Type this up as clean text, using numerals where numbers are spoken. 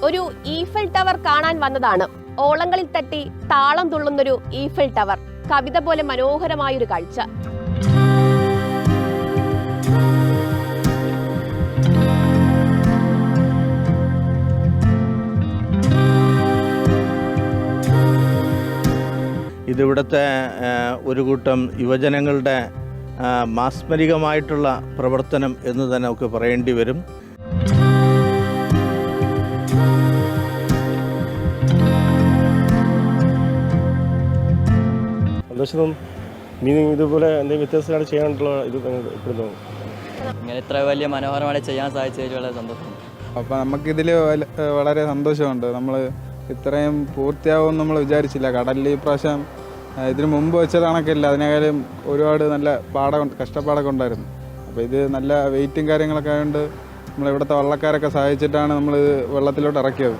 ഒരു Eiffel tower കാണാൻ വന്നതാണ്. ഓളങ്ങളിൽ തട്ടി താളം തുള്ളുന്നൊരു ഈഫൽ ടവർ. കവിത പോലെ മനോഹരമായൊരു കാഴ്ച. ഇതിവിടുത്തെ ഒരു കൂട്ടം യുവജനങ്ങളുടെ മാസ്മരികമായിട്ടുള്ള പ്രവർത്തനം എന്ന് തന്നെ നമുക്ക് പറയേണ്ടി വരും. സന്തോഷം. മീനിങ് ഇതുപോലെ എന്തെങ്കിലും വ്യത്യസ്തമായിട്ട് ചെയ്യാനുള്ള ഇത് എപ്പോഴും തോന്നും. ഇങ്ങനെ ഇത്ര വലിയ മനോഹരമായിട്ട് ചെയ്യാൻ സാധിച്ചതിൽ വളരെ സന്തോഷം. അപ്പോൾ നമുക്കിതിൽ വളരെ സന്തോഷമുണ്ട്. നമ്മൾ ഇത്രയും പൂർത്തിയാവുമെന്ന് നമ്മൾ വിചാരിച്ചില്ല. കടലിൽ ഈ പ്രാവശ്യം ഇതിന് മുമ്പ് വെച്ചത് കണക്കില്ല, അതിനേക്കാളും ഒരുപാട് നല്ല കഷ്ടപ്പാടൊക്കെ ഉണ്ടായിരുന്നു. അപ്പോൾ ഇത് നല്ല വെയിറ്റും കാര്യങ്ങളൊക്കെ ആയതുകൊണ്ട് നമ്മളിവിടുത്തെ വള്ളക്കാരൊക്കെ സഹായിച്ചിട്ടാണ് നമ്മൾ വെള്ളത്തിലോട്ട് ഇറക്കിയത്.